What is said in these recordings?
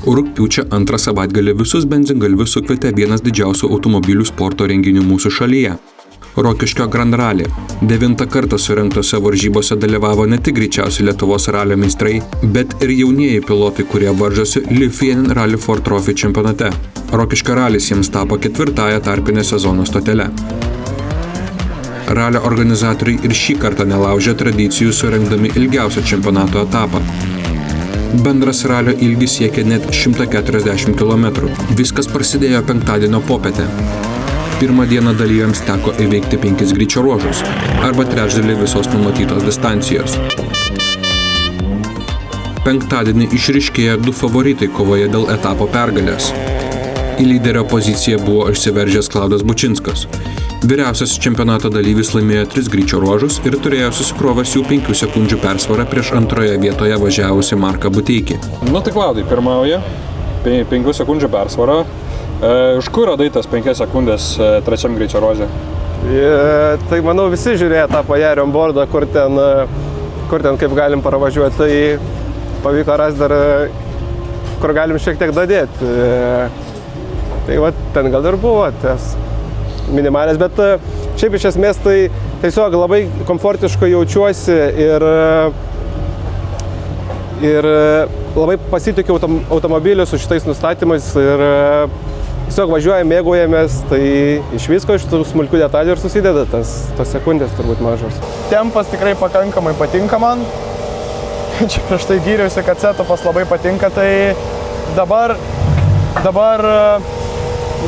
O rugpjūčio antrą savaitgalį visus benzingalvius sukvietė vienas didžiausių automobilių sporto renginių mūsų šalyje – Rokiškio Grand Rally. 9 kartą surengtose varžybose dalyvavo ne tik greičiausi Lietuvos ralio meistrai, bet ir jaunieji pilotai, kurie varžosi Lithuanian Rally Ford Trophy čempionate. Rokiškio ralis jiems tapo 4-ąją tarpinę sezono stotele. Ralio organizatoriai ir šį kartą nelaužė tradicijų surengdami ilgiausią čempionato etapą. Bendras ralio ilgis siekia net 140 km. Viskas prasidėjo penktadienio popietę. Pirmą dieną dalyviams teko įveikti 5 greičio ruožus, arba trečdalį visos numatytos distancijos. Penktadienį išryškėjo 2 favoritai kovoje dėl etapo pergalės. Į lyderio poziciją buvo išsiveržęs Klaudas Bučinskas. Vyriausias čempionato dalyvis laimėjo 3 greičio ruožus ir turėjo susikrovęs jų 5 sekundžių persvarą prieš antroje vietoje važiavusi Marką Buteikį. Tai Klaudai pirmauja, 5 sekundžių persvarą. Iš kur radai tas 5 sekundės trečiam greičio ruože? Tai manau visi žiūrėjo tą pajarį on boardą, kur ten kaip galim paravažiuoti, tai pavyko rasti dar, kur galim šiek tiek dadėti. Tai va, ten gal ir buvo tas minimalės, bet šiaip iš esmės tai tiesiog labai komfortiškai jaučiuosi ir labai pasitikiu automobiliu su šitais nustatymais ir tiesiog važiuojame, mėgaujamės, tai iš visko, iš tų smulkių detalių ir susideda tos sekundės turbūt mažos. Tempas tikrai pakankamai patinka man. Čia prieš tai gyriausi, kad setupas labai patinka, tai dabar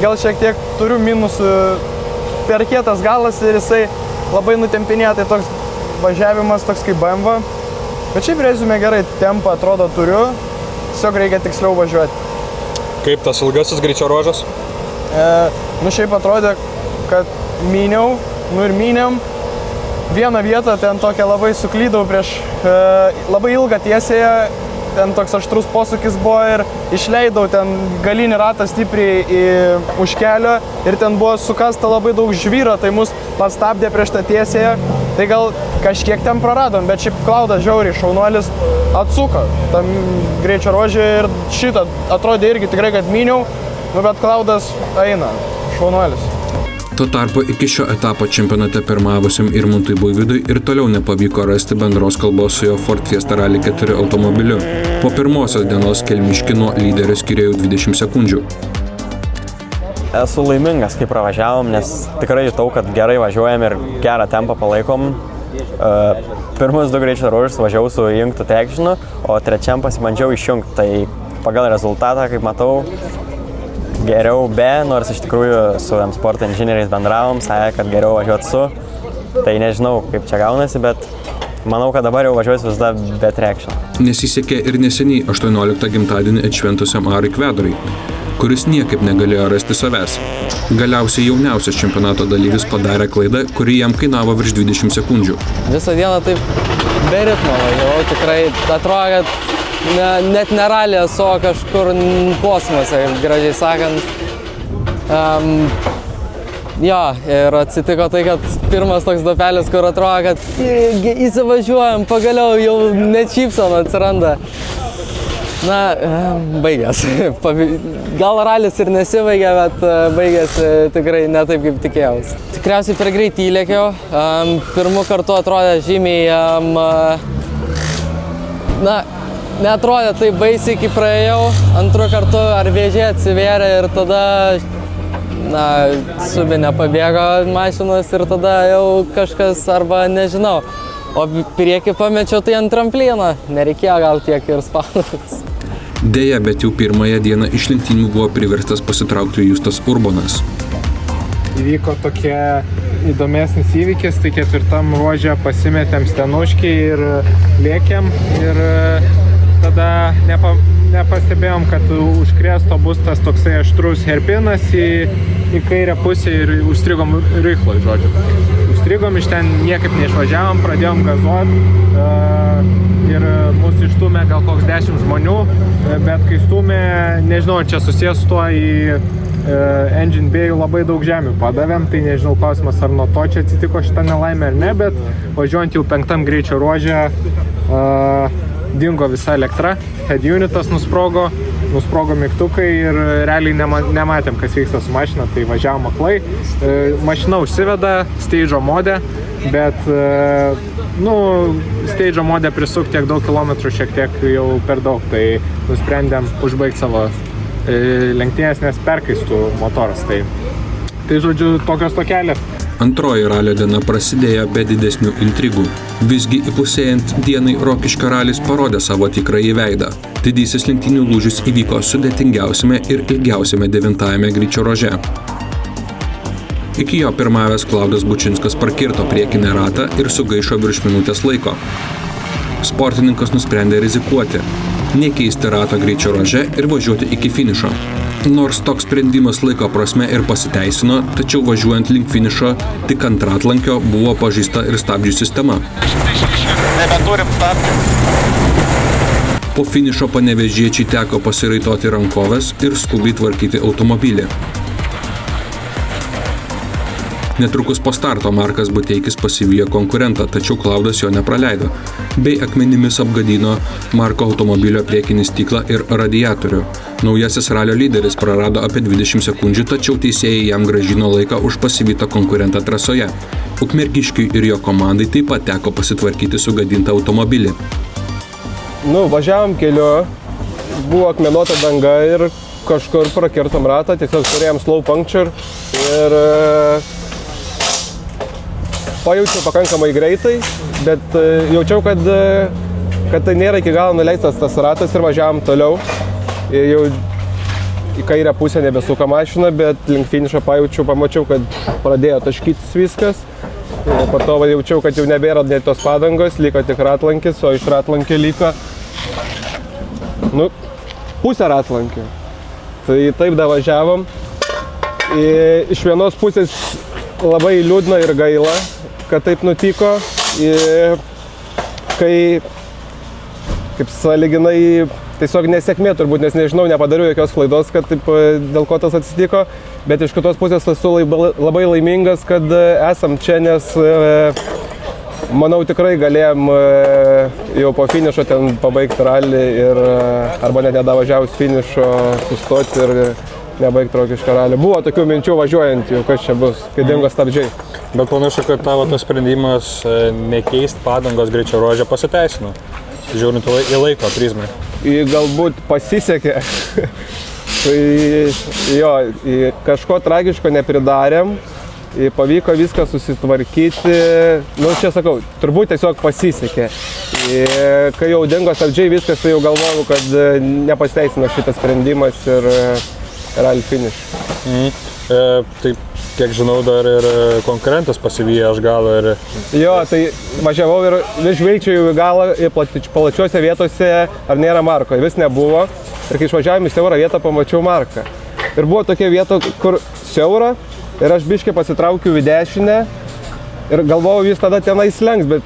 gal šiek tiek turiu minusų, per kietas galas ir jisai labai nutempinėja, tai toks važiavimas toks kaip BMW. Bet šiaip rezume gerai, tempą atrodo turiu, tiesiog reikia tiksliau važiuoti. Kaip tas ilgasis greičio ruožas? Šiaip atrodė, kad myniau, ir mynėm. Vieną vietą ten tokią labai suklydau prieš labai ilgą tiesėje. Ten toks aštrus posūkis buvo ir išleidau ten galinį ratą stipriai už kelio ir ten buvo sukasta labai daug žvyro, tai mus pastabdė prieš tą tiesėje. Tai gal kažkiek ten praradom, bet šiaip Klaudas žiauriai šaunuolis atsuko tam greičio ruožį ir šitą atrodė irgi tikrai, kad myniau, bet Klaudas eina, šaunuolis. Tuo tarpu iki šio etapo čempionate pirmavusiam Irmantui Buivydui ir toliau nepavyko rasti bendros kalbos su jo Ford Fiesta Rally 4 automobiliu. Po pirmosios dienos Kelmiškį nuo lyderio skyrė 20 sekundžių. Esu laimingas, kai pravažiavom, nes tikrai jutau, kad gerai važiuojam ir gerą tempą palaikom. Pirmus 2 greičio ruožus važiavau su įjungtu tekšinu, o trečiam pasibandžiau išjungti. Tai pagal rezultatą, kaip matau, geriau be, nors iš tikrųjų su M-Sport inžinieriais bendravom, sakė, kad geriau važiuoti su. Tai nežinau, kaip čia gaunasi, bet manau, kad dabar jau važiuosiu visada be traction. Nesisekė ir neseniai 18 gimtadienį atšventusiam Arui Kvedrai, kuris niekaip negalėjo rasti savęs. Galiausiai jauniausias čempionato dalyvis padarė klaidą, kuri jam kainavo virš 20 sekundžių. Visą dieną taip be ritmo važiavau, tikrai atrodo, kad net ne rally esu, kažkur kosmose, gražiai sakant. Ir atsitiko tai, kad pirmas toks dopelis, kur atrodo, kad įsivažiuojam, pagaliau jau net šypsena atsiranda. Baigės. Gal ralis ir nesibaigė, bet baigėsi tikrai ne taip, kaip tikėjausi. Tikriausiai per greit įlėkiau. Pirmu kartu atrodė žymiai, neatrodė taip baisiai, kai praėjau. Antru kartu ar vėžė atsivėrė ir tada, subinė pabėgo mašinos ir tada jau kažkas arba nežinau. O priekį pamečiau tai ant tramplyno, nereikėjo gal tiek ir spaudus. Deja, bet jau pirmąją dieną iš lenktynių buvo priverstas pasitraukti Justas Urbonas. Įvyko tokie įdomesnis įvykis, tai 4 ruože pasimetėm stenuškį ir lėkėm ir tada nepastebėjom, kad už krėsto bus tas toksai aštrus herpinas į kairę pusę ir užstrigom rychloj, žodžiu. Užstrigom, iš ten niekaip neišvažiavom, pradėjom gazuoti ir mūsų išstūmė gal koks 10 žmonių, bet kai stūmė, nežinau, čia susijęs su tuo į engine bay'ų labai daug žemių padavėm, tai nežinau, klausimas, ar nuo to čia atsitiko šitą nelaimę ar ne, bet važiuojant jau 5 greičio ruože dingo visa elektra, head unitas nusprogo nusprogo mygtukai ir realiai nematėm, kas vyksta su mašina, tai važiavom aklai. Mašina užsiveda stage'o mode, bet stage'o mode prisukti tiek daug kilometrų šiek tiek jau per daug, tai nusprendėm užbaigti savo lenktynės, nes perkaistų motoras. Tai žodžiu, tokios tokelės. Antroji ralio diena prasidėjo be didesnių intrigų. Visgi įpusėjant dienai Rokiškio ralis parodė savo tikrąjį veidą. Didysis lenktynių lūžis įvyko sudėtingiausiame ir ilgiausiame 9-ajame greičio ruože. Iki jo pirmavęs Klaudas Bučinskas prakirto priekinę ratą ir sugaišo virš minutės laiko. Sportininkas nusprendė rizikuoti, nekeisti rato greičio ruože ir važiuoti iki finišo. Nors toks sprendimas laiko prasme ir pasiteisino, tačiau važiuojant link finišo tik ant ratlankio buvo pažeista ir stabdžių sistema. Po finišo panevėžiečiai teko pasiraitoti rankoves ir skubiai tvarkyti automobilį. Netrukus po starto Markas Buteikis pasivijo konkurentą, tačiau Klaudas jo nepraleido, bei akmenimis apgadino Marko automobilio priekinį stiklą ir radiatorių. Naujasis ralio lyderis prarado apie 20 sekundžių, tačiau teisėjai jam grąžino laiką už pasivytą konkurentą trasoje. Ukmergiškiui ir jo komandai taip pat teko pasitvarkyti sugadintą automobilį. Važiavom keliu, buvo akmenuota danga ir kažkur prakirtom ratą, tiesiog turėjom slow puncture ir pajaučiau pakankamai greitai, bet jaučiau, kad tai nėra iki galo nuleistas tas ratas ir važiavom toliau. Jau į kairę pusę nebesuka mašina, bet link finišo pamačiau, kad pradėjo taškytis viskas. Po to jaučiau, kad jau nebėra net tos padangos, liko tik ratlankis, o iš ratlankio liko pusę ratlankio. Tai taip davažiavom. Iš vienos pusės labai liūdna ir gaila, kad taip nutiko. Kai, kaip sąlyginai, tiesiog nesėkmė turbūt, nes nežinau, nepadariau jokios klaidos, kad taip dėl ko tas atsitiko, bet iš kitos pusės esu labai laimingas, kad esam čia, nes manau tikrai galėjom jau po finišo ten pabaigti ralį ir arba net nedavažiavus finišo sustoti ir nebaigti Rokiškio ralį. Buvo tokių minčių važiuojant, jau kas čia bus, kai dingo stabdžiai. Bet panašu, kad tavo tas sprendimas nekeisti padangos greičio ruože pasiteisino, žiūrint į laiko prizmę. Galbūt pasisekė. Tai jo, kažko tragiško nepridarėm, pavyko viską susitvarkyti. Čia sakau, turbūt tiesiog pasisekė. Kai jau dingo stabdžiai viskas, tai jau galvojau, kad nepasiteisino šitas sprendimas ir rally finish. Taip, kiek žinau, dar ir konkurentas pasivijo aš galą ir... Jo, tai važiavau ir vis žvilgčiau į galą plačiuose vietose, ar nėra Marko. Vis nebuvo. Ir kai išvažiavom į siaurą vietą, pamačiau Marką. Ir buvo tokia vieta, kur siaura, ir aš biškį pasitraukiau į dešinę ir galvojau, jis tada tenais lenks, bet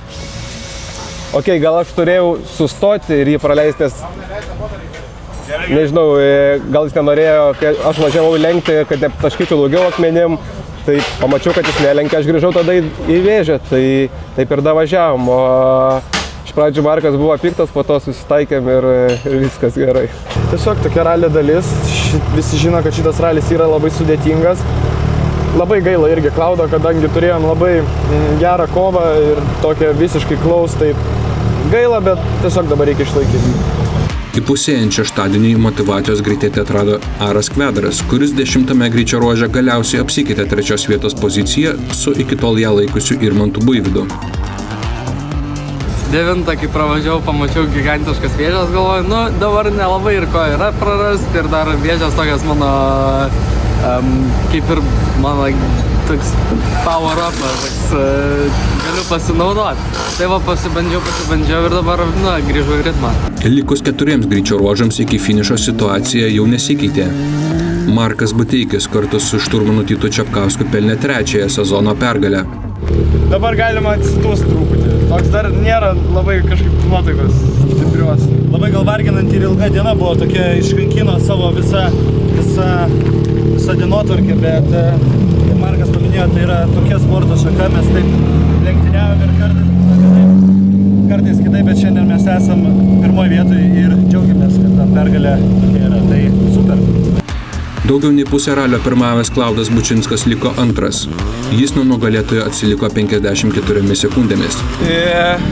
gal aš turėjau sustoti ir jį praleisti, nes nežinau, gal jis nenorėjo, kai aš važiavau lenkti, kad netaškyčiau daugiau akmenim, tai pamačiau, kad jis nelenkia, aš grįžau tada į vėžę, tai taip ir davažiavom. O iš pradžių Markas buvo piktas, po to susitaikėm ir viskas gerai. Tiesiog tokia ralio dalis, visi žino, kad šitas ralis yra labai sudėtingas. Labai gaila irgi Klaudo, kadangi turėjom labai gerą kovą ir tokią visiškai klaus, tai gaila, bet tiesiog dabar reikia išlaikyti. Įpusėjant šeštadienį motyvacijos greitėti atrado Aras Kvedaras, kuris 10-ame greičio ruože galiausiai apsikeitė 3 vietos poziciją su iki tol ją laikusiu Irmantu Buivydu. 9, kai pravažiavau, pamačiau gigantiškas vėžes, galvoju, dabar nelabai ir ko yra prarasti ir dar vėžes tokias mano, kaip ir mano toks power up, galiu pasinaudoti. Tai va pasibandžiau ir dabar grįžau į ritmą. Likus 4 greičio ruožams iki finišo situacija jau nesikeitė. Markas Buteikis kartu su šturmanu Titu Čepkausku pelnė 3-ąją sezono pergalę. Dabar galima atsitūsti truputį. Toks dar nėra labai kažkaip nuotaikos stiprios. Labai gal varginanti ir ilga diena buvo, tokia iškankino savo visą dienotvarkę, bet kaip Markas paminėjo, tai yra tokia sporto šaka, mes taip lenktyniavom ir kartais kitaip, bet šiandien mes esam pirmoje vietoje ir džiaugiamės, kad ta pergalė tokia yra. tai super. Daugiau nei pusę ralio pirmavęs Klaudas Bučinskas liko antras. Jis nuo nugalėtojo atsiliko 54 sekundėmis.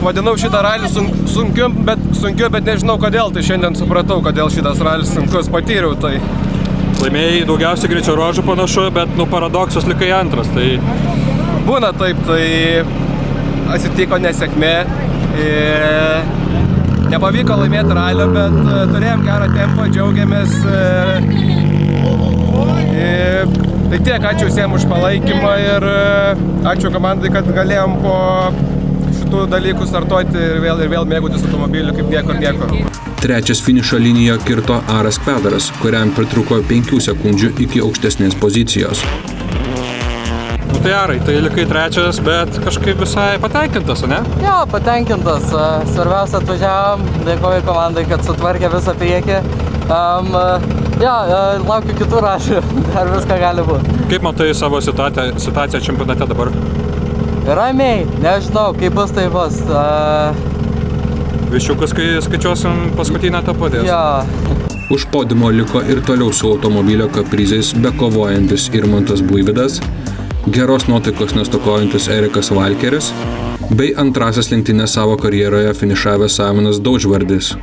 Vadinau šitą ralį sunkiu, bet nežinau kodėl. Tai šiandien supratau, kodėl šitas ralis sunkus, patyriau tai. Laimėjai daugiausiai greičio ruožų panašu, bet paradoksas likai antras. Tai Būna taip, tai atsitiko nesėkmė. Nepavyko laimėti ralio, bet turėjom gerą tempą, džiaugiamės. Tai tiek, ačiū visiems už palaikymą ir ačiū komandai, kad galėjom po šitų dalykų startuoti ir vėl mėgautis automobiliu kaip niekur. Trečias finišo linijoje kirto Aras Kvedaras, kuriam pritruko 5 sekundžių iki aukštesnės pozicijos. tai Arai, tai likai trečias, bet kažkaip visai patenkintas, ne? Jo, patenkintas. Svarbiausia, atvažiavom, dėkoju komandai, kad sutvarkė visą priekį. Laukiu kitų rašių, dar viską gali būti. Kaip matai savo situaciją čempionate dabar? Ramiai, nežinau, kaip bus, tai bus. Viščiukus, kai skaičiuosim paskutinę tapatės. Jo. Už podimo liko ir toliau su automobilio kaprizais bekovojantis Irmantas Buivydas, geros nuotaikos nestokojantis Erikas Valkeris, bei antrasias lenktynės savo karjeroje finišavęs Simonas Daužvardis.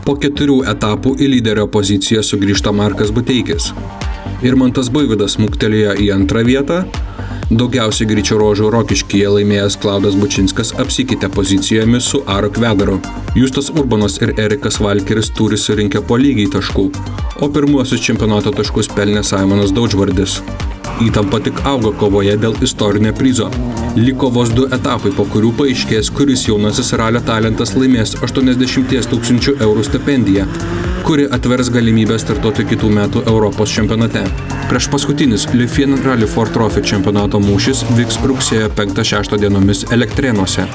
Po 4 etapų į lyderio poziciją sugrįžta Markas Buteikis. Irmantas Buivydas smuktelėjo į antrą vietą, daugiausiai greičio ruožų Rokiškyje laimėjęs Klaudas Bučinskas apsikeitė pozicijomis su Aru Kvedaru. Justas Urbanas ir Erikas Valkeris turi surinkę po lygiai taškų, o pirmuosius čempionato taškus pelnė Simonas Daužvardis. Įtampa tik auga kovoje dėl istorinio prizo. Liko vos 2 etapai, po kurių paaiškės, kuris jaunasis ralio talentas laimės 80 000 eurų stipendiją, kuri atvers galimybę startuoti kitų metų Europos čempionate. Prieš paskutinis Lufien Rally Ford Trophy čempionato mūšis vyks rugsėjo 5-6 dienomis Elektrėnuose.